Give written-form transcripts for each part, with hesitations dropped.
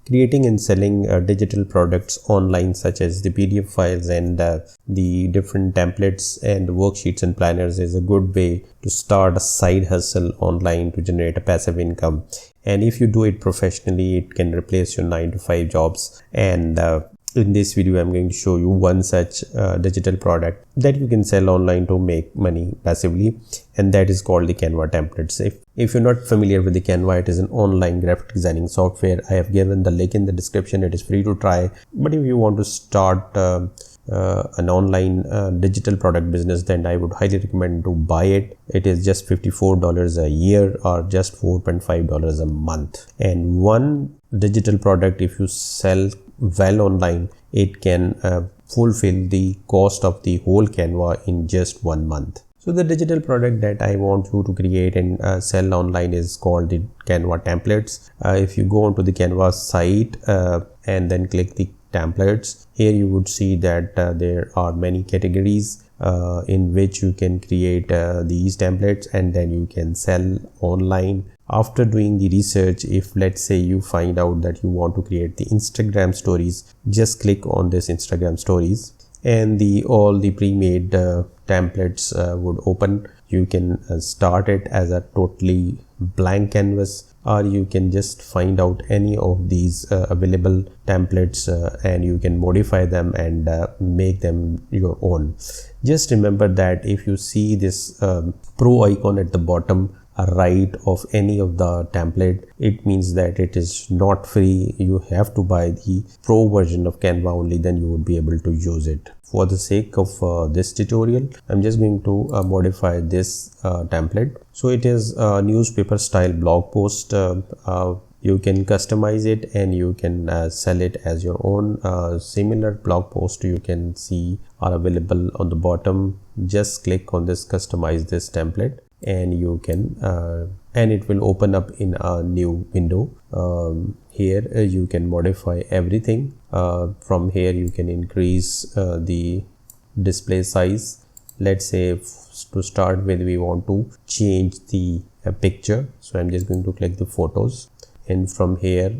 creating and selling digital products online, such as the PDF files and the different templates and worksheets and planners, is a good way to start a side hustle online to generate a passive income. And if you do it professionally, it can replace your 9 to 5 jobs. And in this video, I'm going to show you one such digital product that you can sell online to make money passively, and that is called the Canva templates. If you're not familiar with the Canva, it is an online graphic designing software. I have given the link in the description. It is free to try, but if you want to start an online digital product business, then I would highly recommend to buy it. It is just $54 a year or just $4.5 a month. And one digital product, if you sell well online, it can fulfill the cost of the whole Canva in just 1 month. So the digital product that I want you to create and sell online is called the Canva templates. If you go onto the Canva site and then click the templates, here you would see that there are many categories in which you can create these templates, and then you can sell online. After doing the research, if let's say you find out that you want to create the Instagram stories, just click on this Instagram stories and all the pre-made templates would open. You can start it as a totally blank canvas, or you can just find out any of these available templates and you can modify them and make them your own. Just remember that if you see this pro icon at the bottom right of any of the template, it means that it is not free. You have to buy the pro version of Canva only, then you would be able to use it. For the sake of this tutorial, I'm just going to modify this template. So it is a newspaper style blog post. You can customize it and you can sell it as your own. Similar blog post you can see are available on the bottom. Just click on this customize this template and you can and it will open up in a new window. Here you can modify everything. From here you can increase the display size. Let's say to start with, we want to change the picture, so I'm just going to click the photos, and from here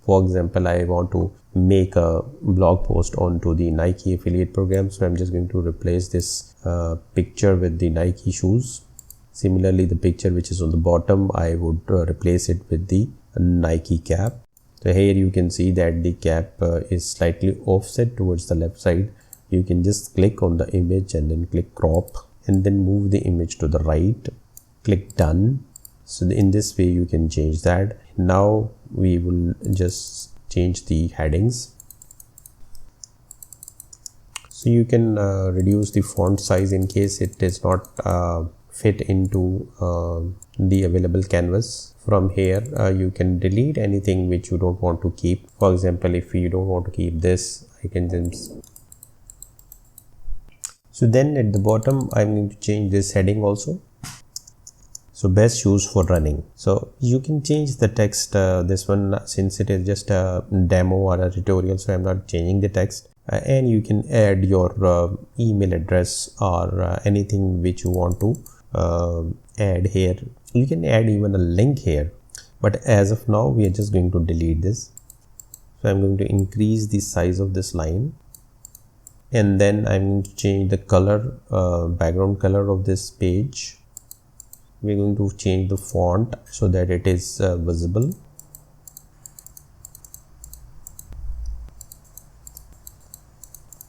for example, I want to make a blog post onto the Nike affiliate program, so I'm just going to replace this picture with the Nike shoes. Similarly, the picture which is on the bottom, I would replace it with the Nike cap. So here you can see that the cap is slightly offset towards the left side. You can just click on the image and then click crop and then move the image to the right. Click done. So in this way you can change that. Now we will just change the headings. So you can reduce the font size in case it is not fit into the available canvas. From here you can delete anything which you don't want to keep. For example, if you don't want to keep this, I can just. So then at the bottom I'm going to change this heading also. So best shoes for running. So you can change the text, this one, since it is just a demo or a tutorial, so I'm not changing the text. And you can add your email address or anything which you want to add here. You can add even a link here, but as of now we are just going to delete this. So I'm going to increase the size of this line, and then I'm going to change the color, background color of this page. We're going to change the font so that it is visible.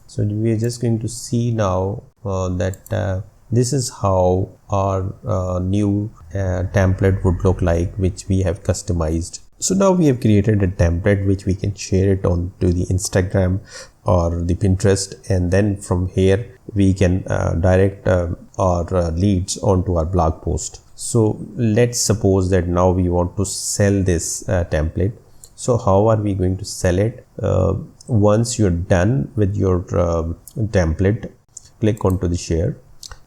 So we are just going to see now that this is how our new template would look like, which we have customized. So now we have created a template which we can share it on to the Instagram or the Pinterest, and then from here we can direct our leads onto our blog post. So let's suppose that now we want to sell this template. So how are we going to sell it? Once you're done with your template, click onto the share,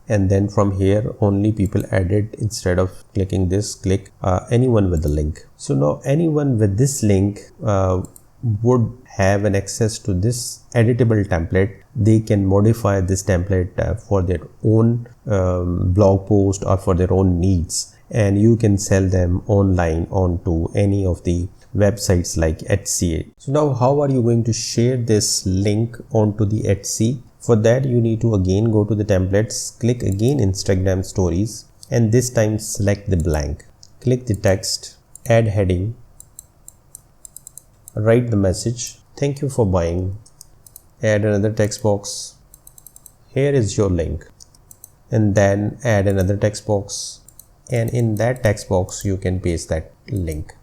and then from here only people added, instead of clicking this, click anyone with the link. So now anyone with this link would have an access to this editable template. They can modify this template for their own blog post or for their own needs, and you can sell them online onto any of the websites like Etsy. So now how are you going to share this link onto the Etsy? For that you need to again go to the templates, click again Instagram stories, and this time select the blank. Click the text, add heading, write the message, thank you for buying, add another text box, here is your link, and then add another text box, and in that text box you can paste that link.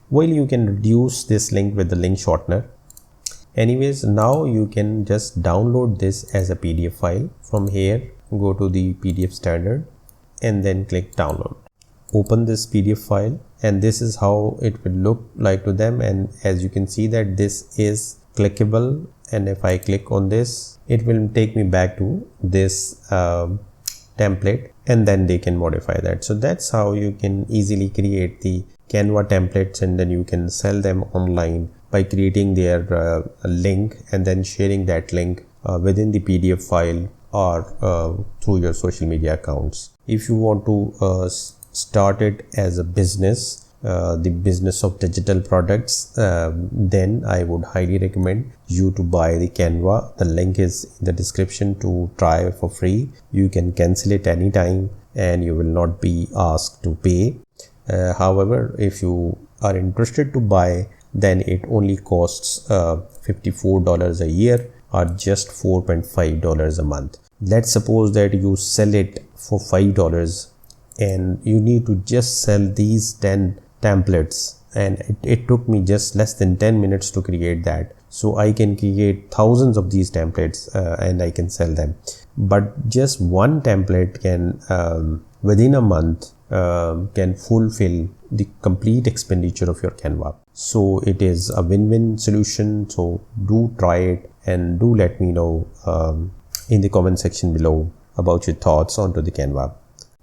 While you can reduce this link with the link shortener. Anyways, now you can just download this as a PDF file. From here, go to the PDF standard and then click download. Open this PDF file, and this is how it will look like to them. And as you can see that this is clickable, and if I click on this, it will take me back to this template, and then they can modify that. So that's how you can easily create the Canva templates, and then you can sell them online by creating their link and then sharing that link within the PDF file or through your social media accounts. If you want to start it as a business, the business of digital products, then I would highly recommend you to buy the Canva. The link is in the description to try for free. You can cancel it anytime and you will not be asked to pay. However, if you are interested to buy, then it only costs $54 a year or just $4.5 a month. Let's suppose that you sell it for $5 and you need to just sell these 10 templates, and it took me just less than 10 minutes to create that. So I can create thousands of these templates and I can sell them. But just one template can within a month can fulfill the complete expenditure of your Canva. So it is a win-win solution. So do try it and do let me know in the comment section below about your thoughts onto the Canva.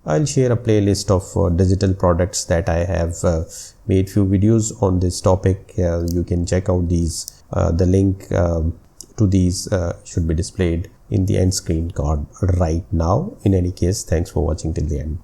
I'll share a playlist of digital products that I have made few videos on this topic. You can check out these. The link to these should be displayed in the end screen card right now. In any case, thanks for watching till the end.